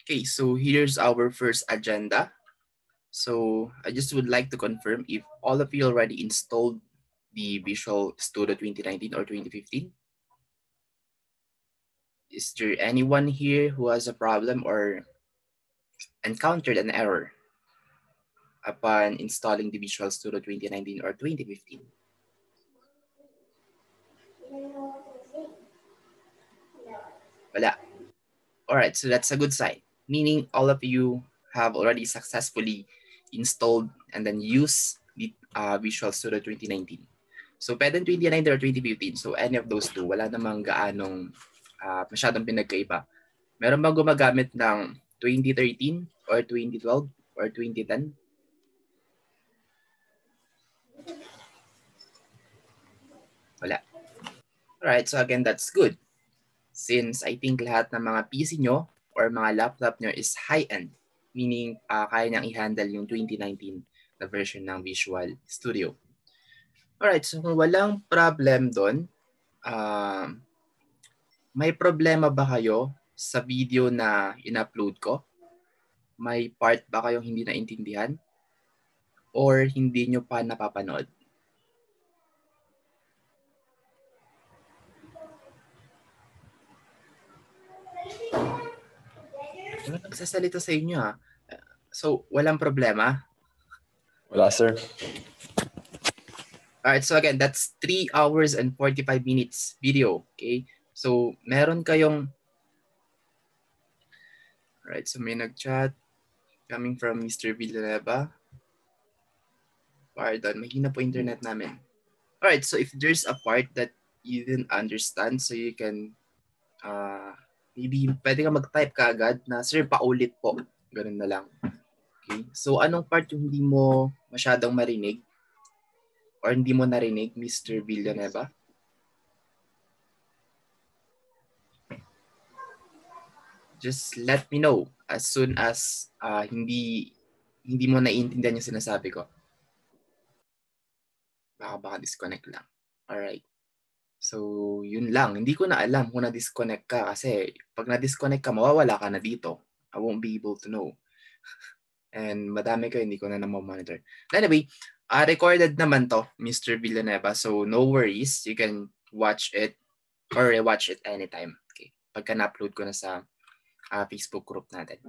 Okay, so here's our first agenda. So I just would like to confirm if all of you already installed the Visual Studio 2019 or 2015. Is there anyone here who has a problem or encountered an error upon installing the Visual Studio 2019 or 2015? Wala. All right, so that's a good sign, meaning all of you have already successfully installed and then used the Visual Studio 2019. So pwede 2019 or 2015. So any of those two, wala namang gaanong masyadong pinagkaiba. Meron bang gumagamit ng 2013 or 2012 or 2010? Wala. Alright, so again, that's good. Since I think lahat ng mga PC nyo or mga laptop nyo is high-end, meaning kaya niyang i-handle yung 2019 na version ng Visual Studio. Alright, so kung walang problem doon, may problema ba kayo sa video na in-upload ko? May part ba kayong hindi naintindihan? Or hindi nyo pa napapanood? Wala nagsasalita sa inyo ha. So, walang problema? Wala, sir. Alright, so again, that's 3 hours and 45 minutes video. Okay? So, meron kayong... Alright, so may nag-chat coming from Mr. Villanueva. Pardon, mahina po internet namin. Alright, so if there's a part that you didn't understand, so you can maybe pwede ka mag-type ka agad na, sir, paulit po. Ganun na lang. Okay? So anong part yung hindi mo masyadong marinig or hindi mo narinig, Mr. Villanueva? Just let me know as soon as hindi mo naiintindihan yung sinasabi ko. Baka disconnect lang. Alright. So, yun lang. Hindi ko na alam kung na-disconnect ka kasi pag na-disconnect ka, mawawala ka na dito. I won't be able to know. And madami ko, hindi ko na monitor. Anyway, recorded naman to, Mr. Villanueva. So, no worries. You can watch it or rewatch it anytime. Okay. Pagka na-upload ko na sa Facebook group natin.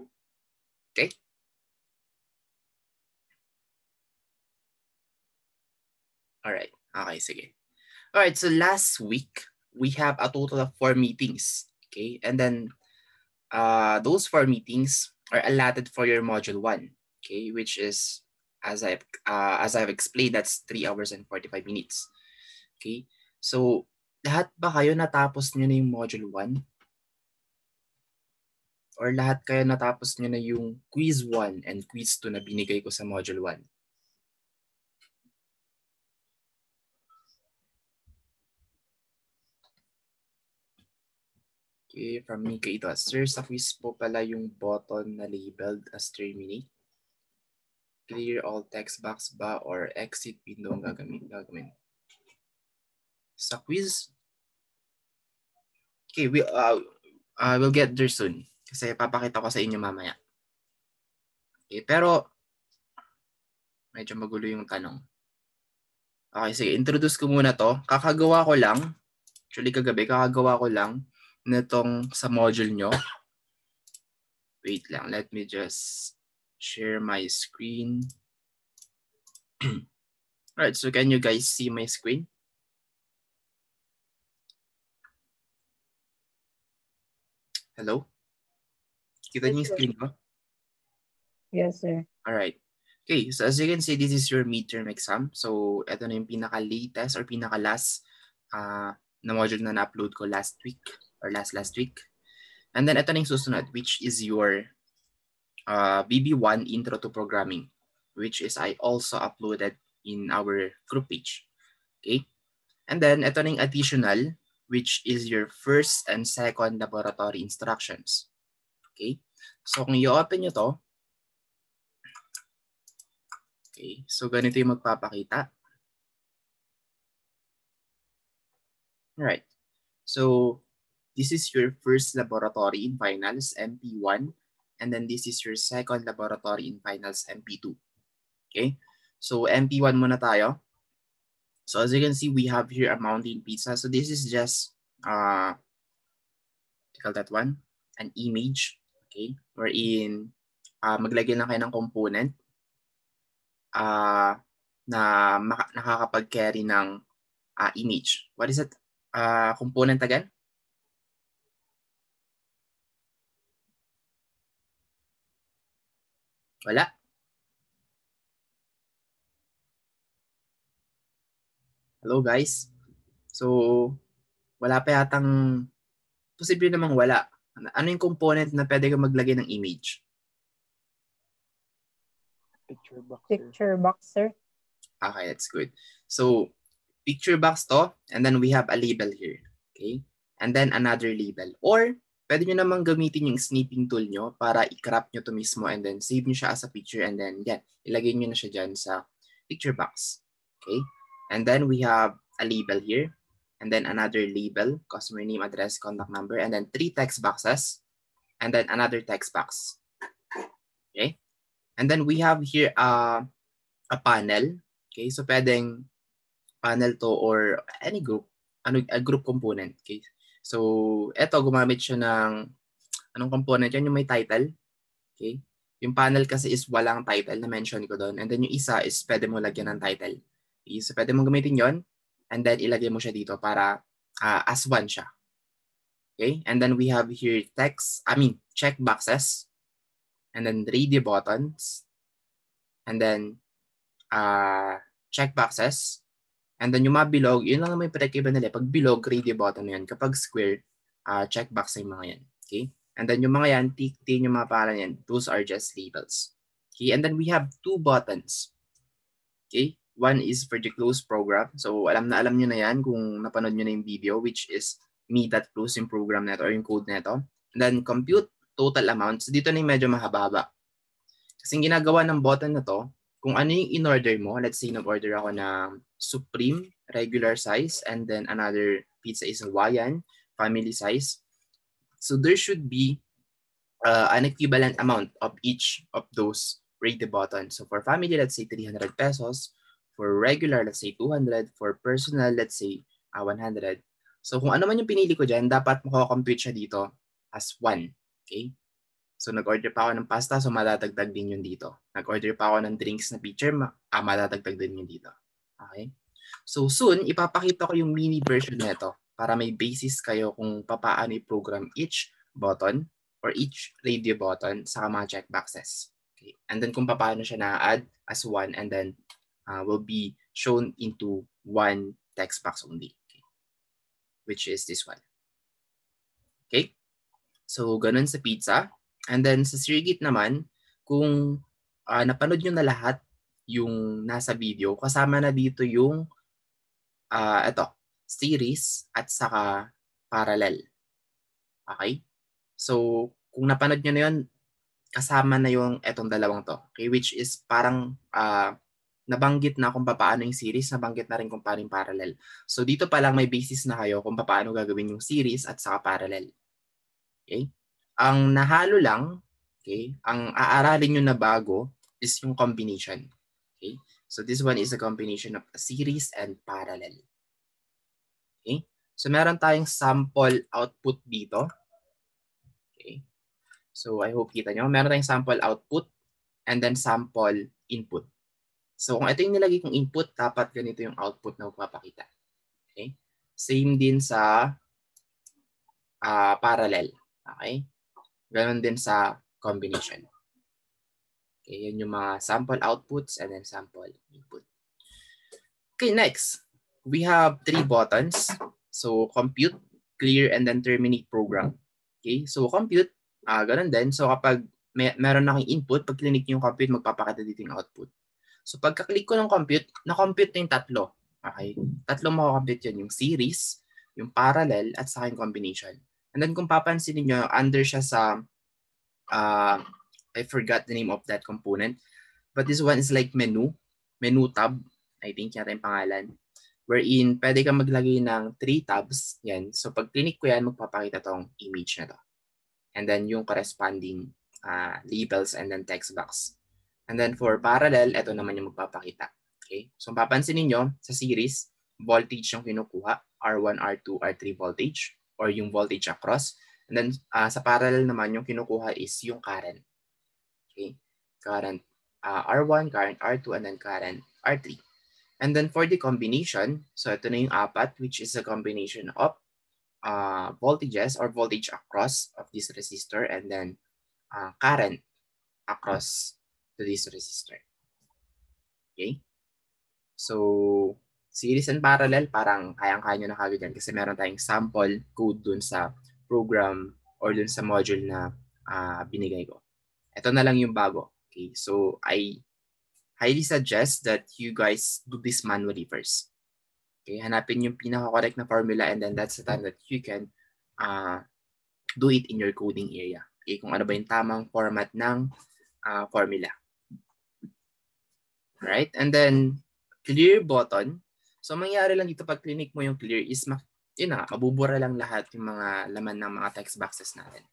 Okay? Alright. Okay, sige. Alright, so last week, we have a total of 4 meetings. Okay? And then, those 4 meetings are allotted for your module 1. Okay? Which is, as I've explained, that's 3 hours and 45 minutes. Okay? So, lahat ba kayo natapos nyo na yung module 1? Or lahat kayo natapos nyo na yung quiz 1 and quiz 2 na binigay ko sa module 1? Okay, from Mika ito. Sir, sa quiz po pala yung button na labeled as terminate. Clear all text box ba or exit window ang gagawin? Sa quiz? Okay, we'll get there soon. Kasi papakita ko sa inyo mamaya. Okay, pero medyo magulo yung tanong. Okay, sige. Introduce ko muna to. Kakagawa ko lang. Actually, kagabi, kakagawa ko lang nitong sa module nyo. Wait lang. Let me just share my screen. Alright, so can you guys see my screen? Hello? Kita niyo yung screen ko? Yes, sir. Alright. Okay, so as you can see, this is your midterm exam. So, ito na yung pinaka-latest or pinaka-last na module na na-upload ko last week or last week. And then ito na yung susunod, which is your BB1 Intro to Programming, which is I also uploaded in our group page. Okay? And then ito na yung additional, which is your first and second laboratory instructions. Okay? So, kung i-open nyo to, okay, so ganito yung magpapakita. Alright, so this is your first laboratory in finals, MP1. and then this is your second laboratory in finals, MP2. Okay? So MP1 muna tayo. So as you can see, we have here a mountain pizza. So this is just, call that one, an image, okay? Wherein maglagay lang kayo ng component na nakakapag-carry ng image. What is it? Component again? Wala. Hello guys. So, wala pa yatang, posible namang wala. Ano yung component na pwede ka maglagay ng image? Picture box, sir. Picture box, sir. Okay, that's good. So, picture box to, and then we have a label here. Okay? And then another label. Or, pwede nyo namang gamitin yung snipping tool nyo para i-crop nyo to mismo and then save nyo siya as a picture and then yan, ilagay nyo na siya dyan sa picture box. Okay? And then we have a label here. And then another label, customer name, address, contact number, and then 3 text boxes. And then another text box. Okay? And then we have here a panel. Okay? So pwedeng panel to or any group, a group component. Okay? So, eto, gumamit siya ng, anong component yan? Yung may title. Okay? Yung panel kasi is walang title na mention ko doon. And then yung isa is pwede mo lagyan ng title. Okay? So, pwede mo gamitin yon and then ilagay mo siya dito para as one siya. Okay? And then we have here check boxes. And then radio buttons. And then check boxes. And then yung mga bilog, yun lang naman yung pinag-iba nila. Pag bilog, radio button yan. Kapag square, checkbox yung mga yan. Okay? And then yung mga yan, tick yung mga pangalan yan. Those are just labels. Okay? And then we have 2 buttons. Okay? One is for the close program. So alam nyo na yan kung napanood nyo na yung video, which is me.close yung program neto or yung code neto. And then compute total amount. So dito na yung medyo mahaba-haba. Kasi ginagawa ng button na to, kung ano yung in-order mo, let's say nag-order ako ng Supreme, regular size, and then another pizza is Hawaiian, family size. So there should be an equivalent amount of each of those rated buttons. So for family, let's say 300 pesos. For regular, let's say 200. For personal, let's say 100. So kung ano man yung pinili ko dyan, dapat makakompute siya dito as 1. Okay? So nag-order pa ako ng pasta, so madadagdag din yun dito. Nag-order pa ako ng drinks na pitcher, madadagdag din yun dito. Okay? So soon, ipapakita ko yung mini version nito para may basis kayo kung paano i-program each button or each radio button sa mga checkboxes. Okay? And then kung paano siya na-add as one and then will be shown into one text box only. Okay? Which is this one. Okay? So ganun sa pizza. And then sa Sirgit naman, kung napanood nyo na lahat yung nasa video, kasama na dito yung series at saka parallel. Okay? So, kung napanood nyo na yun, kasama na yung etong dalawang to. Okay? Which is parang nabanggit na kung paano yung series, nabanggit na rin kung paano yung parallel. So, dito pa lang may basis na kayo kung paano gagawin yung series at saka parallel. Okay? Ang nahalo lang, okay, ang aaralin nyo na bago is yung combination. Okay? So this one is a combination of a series and parallel. Okay? So meron tayong sample output dito. Okay? So I hope kita nyo. Meron tayong sample output and then sample input. So kung ito yung nilagay kong input, dapat ganito yung output na magpapakita. Okay? Same din sa parallel. Okay? Ganon din sa combination. Okay, yan yung mga sample outputs and then sample input. Okay, next. We have 3 buttons. So, compute, clear, and then terminate program. Okay, so compute, ganon din. So, kapag meron na kang input, pag click yung compute, magpapakita dito yung output. So, pagka-click ko ng compute, na-compute na yung 3. Okay? 3 makakompute yun. Yung series, yung parallel, at saka yung combination. And then kung papansin niyo, under siya sa I forgot the name of that component. But this one is like menu tab. I think yata yung pangalan. Wherein pwede kang maglagay ng 3 tabs. Yan. So pag click ko yan, magpapakita tong image na to. And then yung corresponding labels and then text box. And then for parallel, ito naman yung magpapakita. Okay? So papansin niyo sa series, voltage yung kinukuha, R1, R2, R3 voltage, or yung voltage across. And then sa parallel naman yung kinukuha is yung current. Okay? Current R1, current R2, and then current R3. And then for the combination, so ito na yung apat, which is a combination of voltages or voltage across of this resistor and then current across to this resistor. Okay? So, series and parallel, parang kayang-kaya nyo na kagad yan kasi meron tayong sample code dun sa program or dun sa module na binigay ko. Ito na lang yung bago. Okay? So, I highly suggest that you guys do this manually first. Okay? Hanapin yung pinaka-correct na formula and then that's the time that you can do it in your coding area. Okay? Kung ano ba yung tamang format ng formula. Right? And then, clear button. So, mangyari lang dito pag clinic mo yung clear is, yun na, mabubura lang lahat yung mga laman ng mga text boxes natin.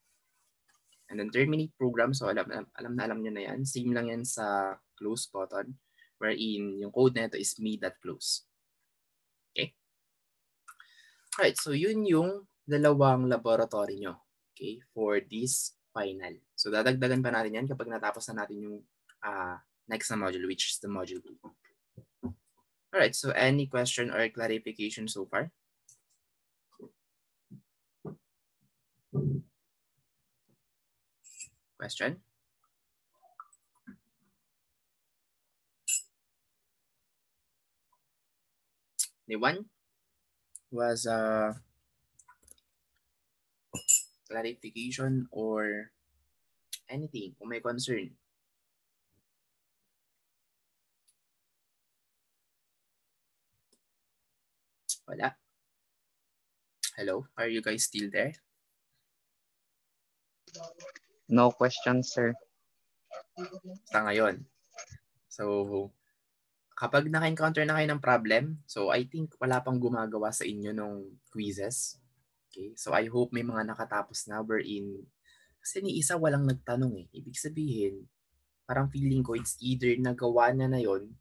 And then, terminate program. So, alam nyo na yan. Same lang yan sa close button wherein yung code na ito is me.close. Okay? Alright, so yun yung dalawang laboratory nyo. Okay? For this final. So, dadagdagan pa natin yan kapag natapos na natin yung next na module, which is the module 2. Alright, so any question or clarification so far? Question? Anyone? Was clarification or anything kung may concern? Wala. Hello, are you guys still there? No questions, sir. Sa ngayon. So, kapag naka-encounter na kayo ng problem, so I think wala pang gumagawa sa inyo ng quizzes. Okay, so I hope may mga nakatapos na wherein, kasi ni isa walang nagtanong eh. Ibig sabihin, parang feeling ko it's either nagawa na yon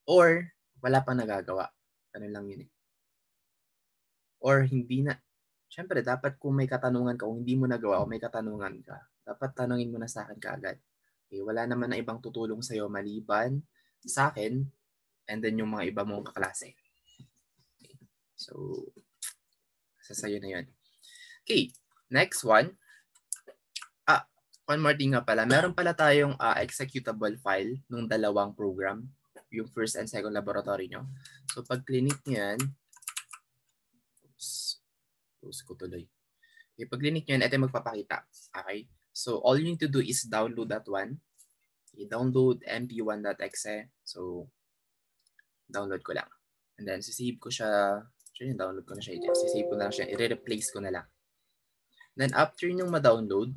or wala pang nagagawa. Ganun lang yun eh. Or hindi na. Siyempre, dapat kung may katanungan ka, kung hindi mo nagawa o may katanungan ka, dapat tanungin mo na sa akin kaagad. Okay, wala naman na ibang tutulong sa'yo maliban sa akin and then yung mga iba mong kaklase. Okay. So, sa'yo na yun. Okay, next one. One more thing nga pala. Meron pala tayong executable file ng dalawang program, yung first and second laboratory nyo. So, pag clinic nyo yan, close ko tuloy. Okay, pag clinic nyo yan, ito yung magpapakita. Okay? So, all you need to do is download that one. Okay, download mp1.exe. So, download ko lang. And then, sisave ko siya. Actually, download ko na siya. Sisave ko na lang siya. I-replace ko na lang. Then, after nyung ma-download,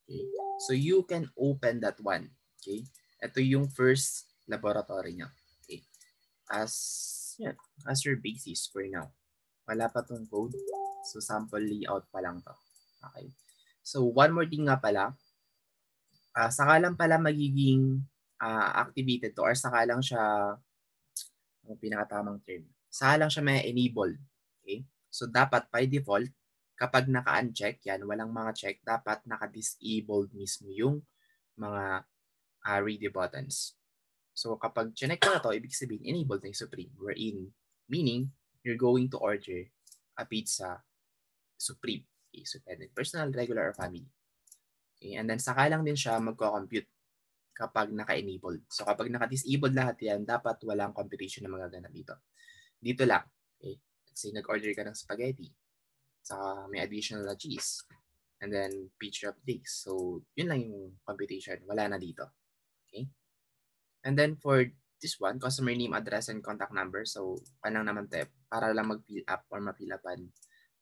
okay, so you can open that one. Okay? Ito yung first laboratory nyo. Okay? As your basis for now. Wala pa tong code. So, sample layout pa lang to. Okay? So, one more thing nga pala. Saka lang pala magiging activated to or saka lang siya, ang pinakatamang term, saka lang siya may enable. Okay? So, dapat by default, kapag naka-uncheck yan, walang mga check, dapat naka-disabled mismo yung mga ready buttons. So, kapag check mo na to, ibig sabihin, enabled na yung Supreme. Wherein, meaning, you're going to order a pizza Supreme. Okay, so, personal, regular, or family. Okay, and then, saka lang din siya magko-compute kapag naka-enabled. So, kapag naka-disabled lahat yan, dapat walang computation na magaganap dito. Dito lang. Okay? Let's say, nag-order ka ng spaghetti. Saka may additional na cheese. And then, picture of days. So, yun lang yung computation. Wala na dito. Okay? And then, for this one, customer name, address, and contact number. So, panang naman tayo, para lang mag-fill up or ma-fill upan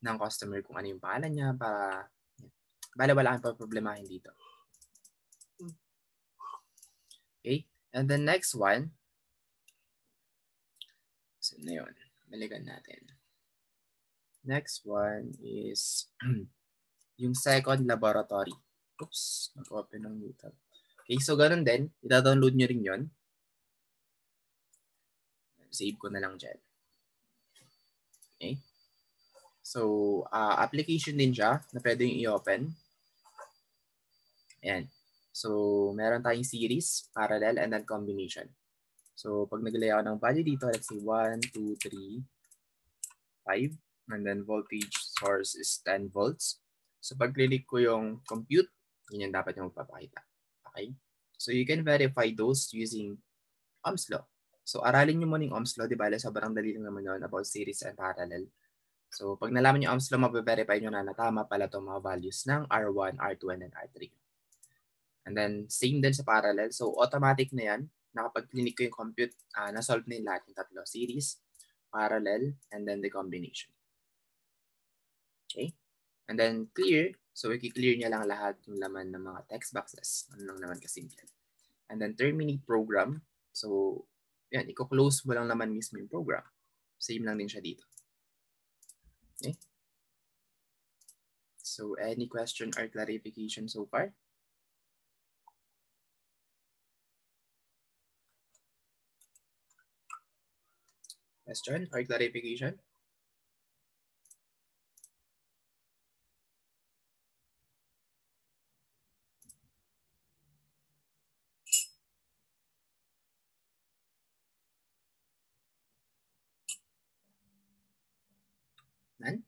ng customer kung ano yung pangalan niya para wala kang problemahin dito. Okay? And the next one, so na yun, balikan natin. Next one is yung second laboratory. Oops, nag-open ng new tab. Okay, so ganun din. Ida-download nyo rin yun. Save ko na lang dyan. Okay. So, application din siya na pwedeng i-open. Ayan. So, meron tayong series, parallel, and then combination. So, pag naglagay ako ng value dito, let's say 1, 2, 3, 5, and then voltage source is 10 volts. So, pag click ko yung compute, yun yung dapat yung magpapakita. Okay? So, you can verify those using Ohm's law. So, aralin nyo muna yung Ohm's law, di ba? Sobrang dali lang naman yun about series and parallel. So, pag nalaman yung Ohm's law, mabe-verify nyo na tama pala itong mga values ng R1, R2, and then R3. And then, same din sa parallel. So, automatic na yan. Nakapag click ko yung compute, na-solve na yung lahat yung tatlo. Series, parallel, and then the combination. Okay? And then, clear. So, i-clear niya lang lahat yung laman ng mga text boxes. Ano lang naman kasimple. And then, terminate program. So, yan, i-close mo lang naman mismo yung program. Same lang din siya dito. Okay? So, any question or clarification so far? Question or clarification? None?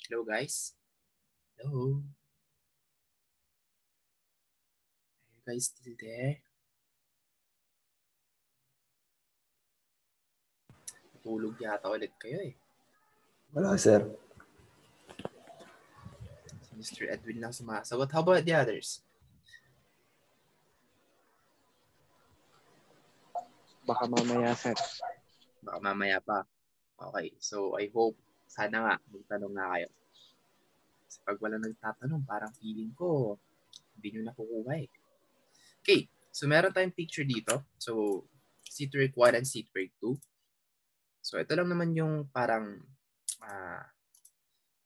Hello, guys. Hello. Are you guys still there? Tulog yata ulit kayo eh. Wala, sir. Si Mr. Edwin lang sumasagot. How about the others? Baka mamaya, sir. Baka mamaya pa. Okay, so I hope, sana nga, magtanong na kayo. Kasi pag wala nagtatanong, parang feeling ko, hindi nyo nakukuha eh. Okay, so meron tayong picture dito. So, seat work 1 and seat work 2. So, ito lang naman yung parang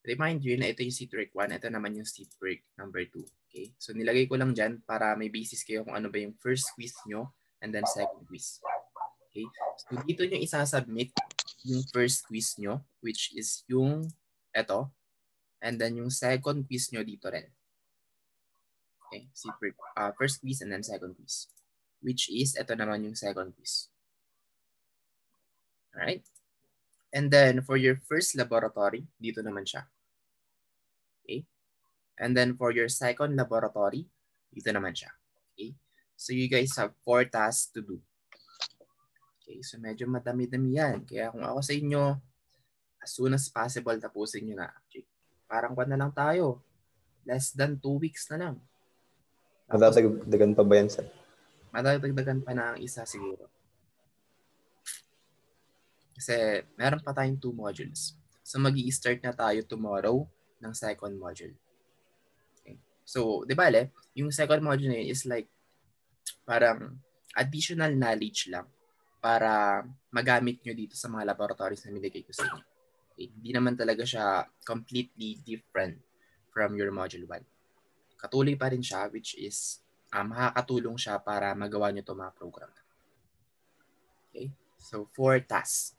reminder na ito yung seat work 1, ito naman yung seat work number 2. Okay, so nilagay ko lang dyan para may basis kayo kung ano ba yung first quiz nyo and then second quiz. Okay, so dito nyo isasubmit yung first quiz nyo, which is yung ito, and then yung second quiz nyo dito rin. Okay, seat work, first quiz and then second quiz, which is ito naman yung second quiz. Alright? And then for your first laboratory, dito naman siya. Okay? And then for your second laboratory, dito naman siya. Okay? So you guys have 4 tasks to do. Okay, so medyo madami-dami yan. Kaya kung ako sa inyo, as soon as possible, tapusin nyo na. Okay? Parang kwan na lang tayo. Less than 2 weeks na lang. Madadagdagan pa ba yan, sir? Madadagdagan pa na ang isa siguro. Kasi meron pa tayong 2 modules. So mag-i-start na tayo tomorrow ng second module. Okay. So, di ba, yung second module na yun is like parang additional knowledge lang para magamit nyo dito sa mga laboratories na binigay ko sa inyo. Okay. Hindi naman talaga siya completely different from your module 1. Katuloy pa rin siya, which is makakatulong siya para magawa nyo itong mga program. Okay. So, 4 tasks.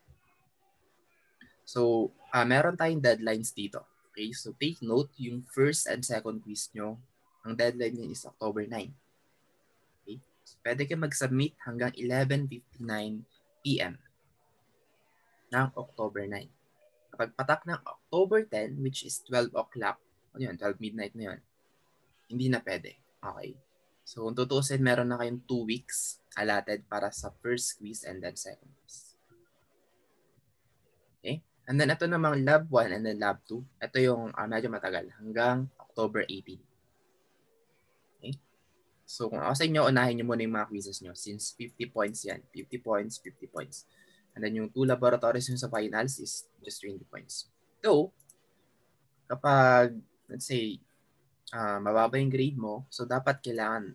So, meron tayong deadlines dito. Okay, so take note, yung first and second quiz nyo, ang deadline nyo is October 9. Okay, so pwede kayo mag-submit hanggang 11:59 p.m. ng October 9. Kapag patak ng October 10, which is 12 o'clock, ano yun, 12 midnight na yun, hindi na pwede. Okay, so kung tutusin, meron na kayong 2 weeks allotted para sa first quiz and then second quiz. Okay? And then ito namang lab 1 and then lab 2. Ito yung medyo matagal hanggang October 18. Okay? So kung ako sa inyo, unahin nyo muna yung mga quizzes nyo since 50 points yan. 50 points, 50 points. And then yung 2 laboratories nyo sa finals is just 20 points. So, kapag, let's say, mababa yung grade mo, so dapat kailangan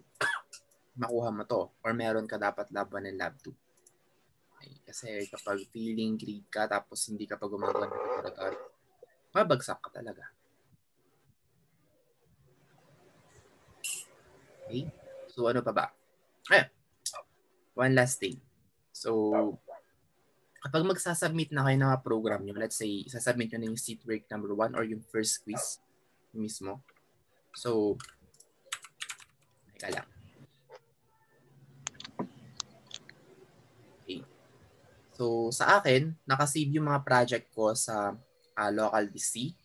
makuha mo to or meron ka dapat lab 1 and lab 2. Okay? Kasi kapag feeling grade ka tapos hindi ka pa gumagawa ng laboratory, mabagsak ka talaga. Okay? So ano pa ba? One last thing. So, kapag magsasubmit na kayo ng mga program nyo, let's say, sasubmit nyo na yung seat work number 1 or yung first quiz mismo. So, teka lang. Okay. So, sa akin, nakasave yung mga project ko sa local DC,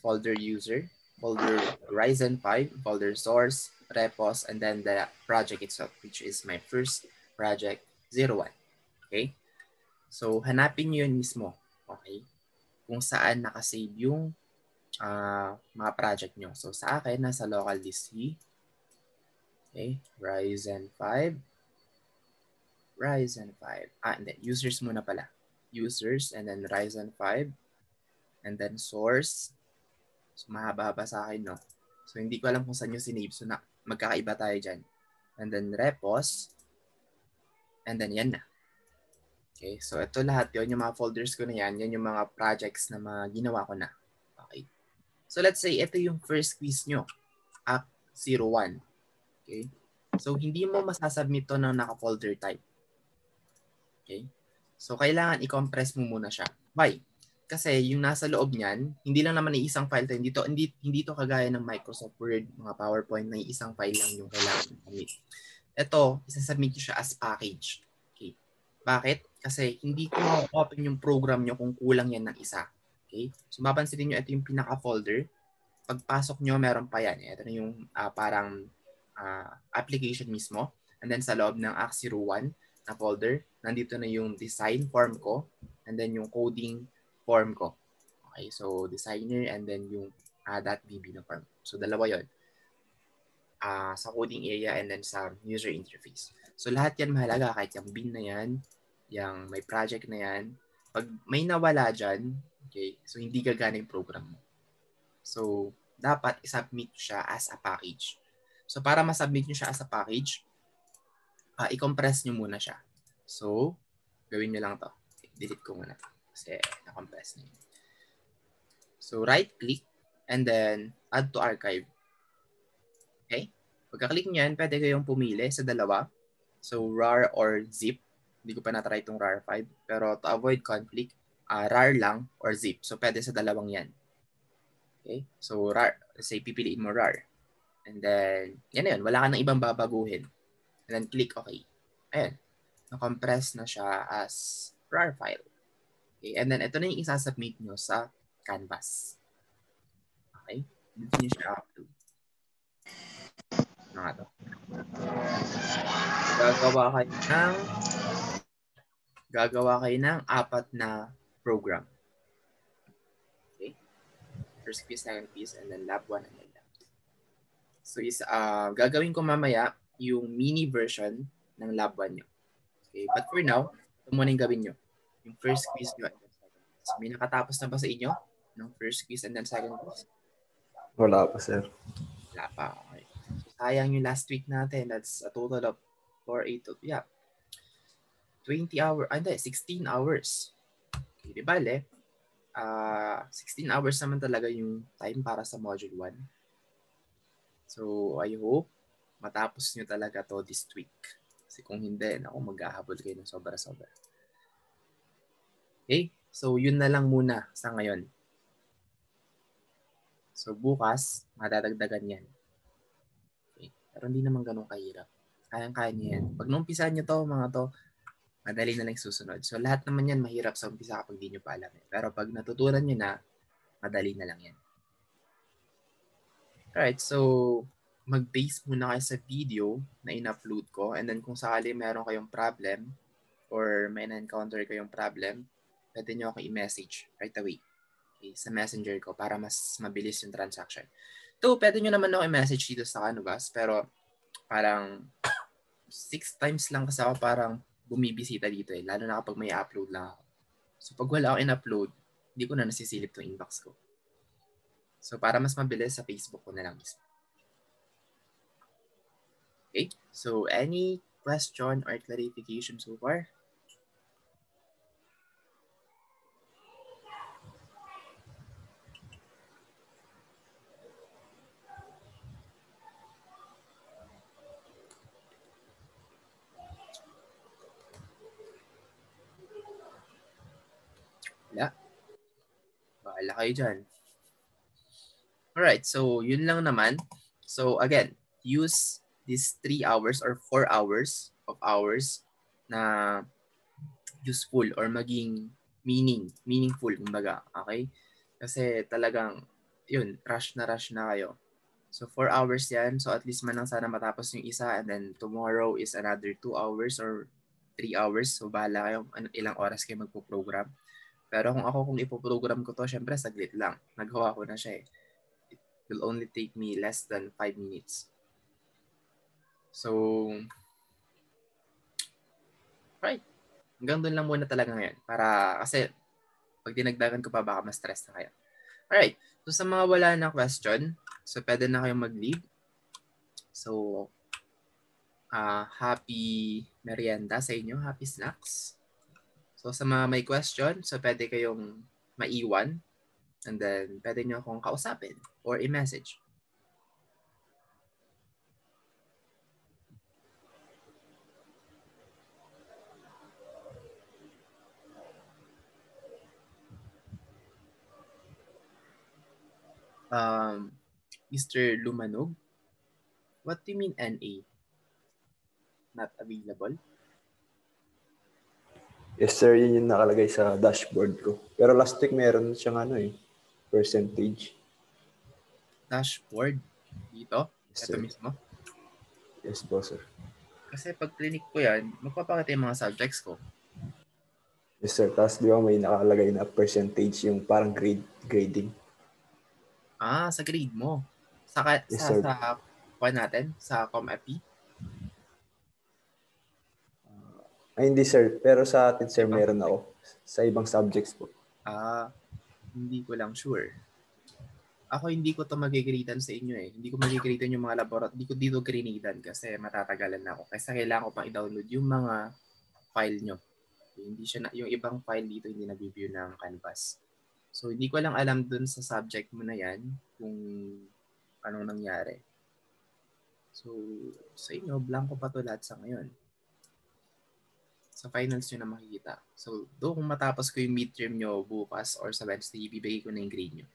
folder user, folder Ryzen 5, folder source, repos, and then the project itself, which is my first project 01. Okay? So, hanapin nyo yun mismo. Okay? Kung saan nakasave yung mga project nyo. So, sa akin, nasa local DC. Okay? Ryzen 5. Ryzen 5. And then users muna pala. Users, and then Ryzen 5. And then source. So, mahaba-haba sa akin, no? So, hindi ko alam kung saan yung sinave. So, magkakaiba tayo dyan. And then repos. And then yan na. Okay, so ito lahat yun, yung mga folders ko na yan, yan yung mga projects na mga ginawa ko na. Okay. So let's say ito yung first quiz nyo, Act 01. Okay. So hindi mo masasubmit to ng naka-folder type. Okay. So kailangan i-compress mo muna siya. Why? Kasi yung nasa loob niyan, hindi lang naman isang file to. Hindi to kagaya ng Microsoft Word, mga PowerPoint na isang file lang yung kailangan i-submit. Ito, isasubmit nyo siya as package. Okay. Bakit? Kasi hindi ko ma-open yung program nyo kung kulang yan ng isa. Okay? So mapansinin nyo, ito yung pinaka-folder. Pagpasok nyo, meron pa yan. Ito na yung parang application mismo. And then sa loob ng Act 01 na folder, nandito na yung design form ko. And then yung coding form ko. Okay, so designer and then yung .bb na form. So dalawa yon. Sa coding area and then sa user interface. So lahat yan mahalaga, kahit yung bin na yan, yung may project na yan. Pag may nawala dyan, okay, so hindi gagana yung program mo. So dapat isubmit siya as a package. So para masubmit nyo siya as a package, i-compress nyo muna siya. So gawin nyo lang to. Okay, delete ko muna kasi na-compress na yun. So right-click and then add to archive. Okay? Pagka-click nyo yan, pwede kayong pumili sa dalawa. So RAR or zip. Hindi ko pa na-try itong RAR 5. Pero to avoid conflict, RAR lang or zip. So pwede sa dalawang yan. Okay? So RAR, say pipiliin mo RAR. And then, yan na yun. Wala ka nang ibang babaguhin. And then click OK. Ayan. Na-compress na siya as RAR file. Okay? And then ito na yung isasubmit nyo sa Canvas. Okay? Dito nyo siya upload. Ano nga to? Gagawa kayo ng 4 na program. Okay? First quiz, second quiz, and then lab 1 and then lab 2. So gagawin ko mamaya yung mini version ng lab 1 nyo. Okay? But for now, ito muna yung gawin nyo. Yung first quiz nyo and then second quiz. May nakatapos na ba sa inyo ng first quiz and then second quiz? Wala pa, sir. Wala pa. Okay. So, sayang yung last week natin. That's a total of 20 hours. 16 hours. Okay, di bale, 16 hours naman talaga yung time para sa module 1. So, I hope matapos nyo talaga to this week. Kasi kung hindi, maghahabol kayo ng sobra-sobra. Okay? So, yun na lang muna sa ngayon. So, bukas, madadagdagan yan. Okay? Pero hindi naman ganun kahirap. Kayang-kaya nyo yan. Pag numpisahan nyo to, mga to, madali na lang susunod. So, lahat naman yan mahirap sa umpisa kapag di nyo pa alam. Pero pag natutunan nyo na, madali na lang yan. Alright, so mag-base muna kayo sa video na in-upload ko. And then kung sakali meron kayong problem or may na-encounter kayong problem, pwede nyo ako i-message right away. Okay, sa messenger ko para mas mabilis yung transaction. So, pwede nyo naman ako i-message dito sa Canvas, pero parang 6 times lang kasi ako parang bumibisita dito eh. Lalo na kapag may upload lang ako. So pag wala ako in-upload, hindi ko na nasisilip itong inbox ko. So para mas mabilis, sa Facebook ko na lang mismo. Okay? So any question or clarification so far? Bahala kayo dyan. Alright, so yun lang naman. So again, use these 3 hours or 4 hours of hours na useful or maging meaningful, kumbaga. Okay? Kasi talagang, yun, rush na kayo. So 4 hours yan. So at least man lang sana matapos yung isa, and then tomorrow is another 2 hours or 3 hours. So bahala kayo ilang oras kayo magpo-program. Pero kung ipo-program ko to, syempre saglit lang. Nagawa ko na siya eh. It will only take me less than 5 minutes. So, right. Hanggang doon lang muna talaga ngayon. Kasi pag dinagdagan ko pa, baka ma-stress na kayo. Alright. So sa mga wala na question, so pwede na kayong mag-leave. So, happy merienda sa inyo. Happy snacks. So sa mga may question, so pwede kayong maiwan. And then, pwede nyo akong kausapin or i-message. Mr. Lumanog, what do you mean NA? Not available? Yes, sir. Yun yung nakalagay sa dashboard ko. Pero last week meron siyang percentage. Dashboard? Dito? Yes, Ito sir. mismo? Yes po, sir. Kasi pag clinic ko yan, magpapakita yung mga subjects ko. Yes, sir. Tapos di ba may nakalagay na percentage yung parang grading. Sa grade mo. Yes, sir. Sa natin? Sa ComFP? Hindi, sir. Pero sa atin, sir, Ibang meron ako. Sa ibang subjects po. Hindi ko lang sure. Ako hindi ko to magigradean sa inyo eh. Hindi ko magigradean yung mga laboratory. Hindi ko dito grinadean kasi matatagalan na ako. Kasi kailangan ko pang i-download yung mga file nyo. Hindi siya yung ibang file dito hindi nag-view ng Canvas. So hindi ko lang alam dun sa subject mo na yan kung anong nangyari. So sa inyo, blanco pa to lahat sa ngayon. Sa finals nyo na makikita. So kung matapos ko yung midterm nyo bukas or sa Wednesday, ibibigay ko na yung grade nyo.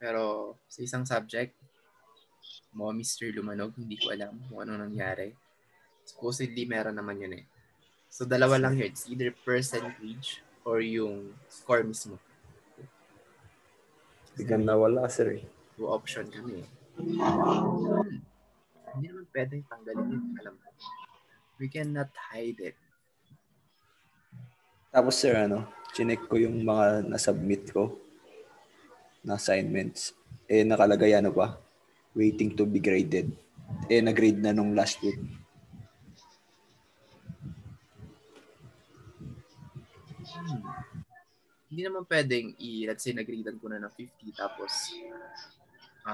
Pero sa isang subject, Mr. Lumanog, hindi ko alam kung ano nangyari. Supposedly, meron naman yun eh. So, dalawa lang yun. It's either percentage or yung score mismo. Bigyan na wala, sir. Two option kami eh. Hindi naman pwedeng tanggalin yun. Alam mo. We cannot hide it. Tapos, sir, chinek ko yung mga nasubmit ko na assignments. Nakalagay pa? Waiting to be graded. Na-grade na nung last week. Hindi naman pwedeng let's say nag-gradean ko na ng 50 tapos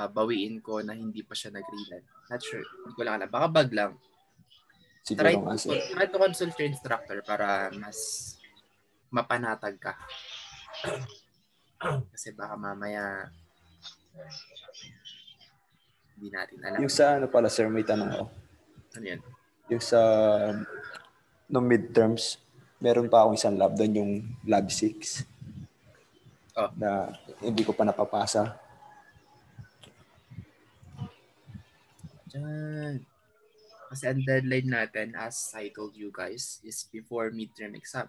bawiin ko na hindi pa siya nag-gradean. Not sure. Hindi ko lang alam. Baka bug lang. Try to consult your instructor para mas mapanatag ka. Kasi baka mamaya hindi natin alam. Yung sa pala, sir, may tanong ako. Ano yan? Yung sa no midterms, meron pa akong isang lab doon, yung lab 6. Na hindi ko pa napapasa. Diyan. Kasi ang deadline natin, as I told you guys, is before midterm exam.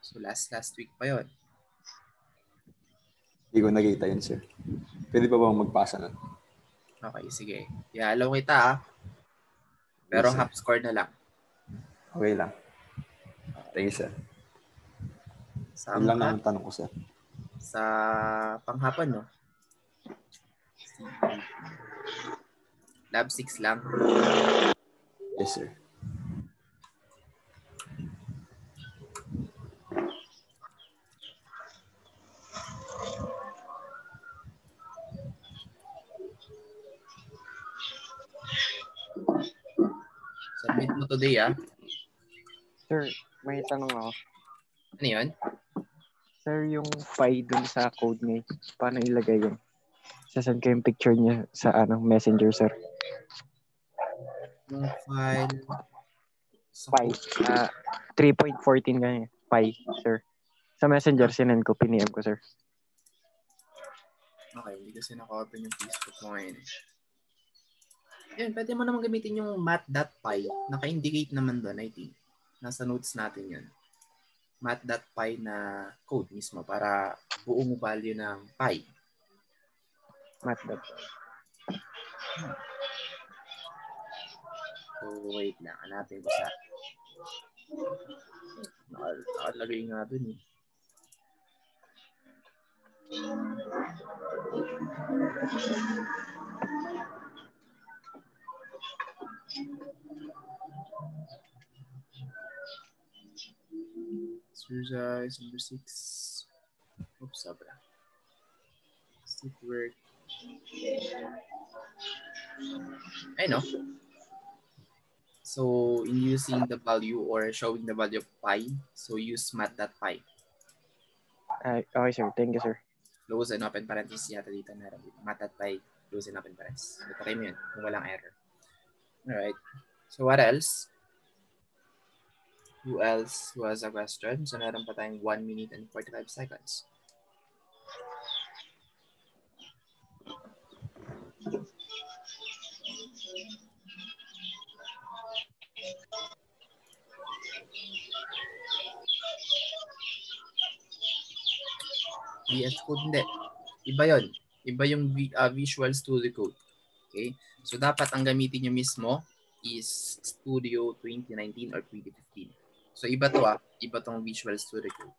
So last week pa yon. Hindi ko nakita yun, sir. Pwede pa ba magpasa na? Okay, sige. Allow kita Pero yes, half score na lang. Okay lang. Thank you, sir. Yun lang ang tanong ko, sir. Sa panghapon, no? Lab 6 lang. Yes, sir. Submit mo today, Sir, may tanong ako. Ano yun? Sir, yung pi dun sa code niya, paano ilagay yun? Sasend ko yung picture niya sa messenger, sir. Yung file... Pi. 3.14 ganyan. Pi, sir. Sa messenger, sinend ko, piniem ko, sir. Okay, hindi kasi naka-open yung Facebook mo ngayon. Yun, pwede mo naman gamitin yung math.py. Naka-indicate naman doon, I think. Nasa notes natin yun. Math.py na code mismo para buong value ng pi. Math. So, wait lang. Hanapin ko sa... Nakalagay nga dun eh. Exercise number 6. Oops, sobra. Stick work. I know. So, in using the value or showing the value of pi, so use math.py. Okay, sir. Thank you, sir. Close and open parenthesis yata dito meron dito. Math.py, close and open parenthesis. Ito kayo mo yun, kung walang error. Alright. So, what else? Who else was a question? So, meron pa tayong 1 minute and 45 seconds. VS Code, hindi. Iba yun. Iba yung Visual Studio Code. Okay? So, dapat ang gamitin nyo mismo is Studio 2019 or 2015. So, iba to Iba tong Visual Studio Code.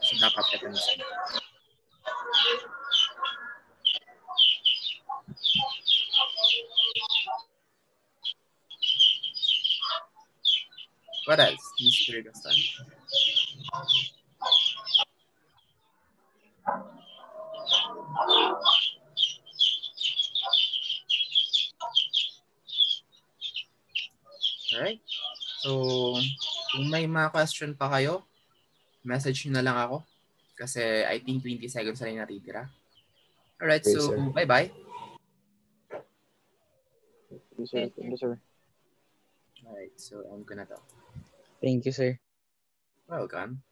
So, dapat ito mismo. What else? Mr. Gaston. Alright. So, kung may mga question pa kayo, message nyo na lang ako. Kasi I think 20 seconds na rin natitira. Alright, Okay, so sir. bye-bye. Thank you, sir. Thank you, sir. Alright, so end ko na to. Thank you, sir. Welcome.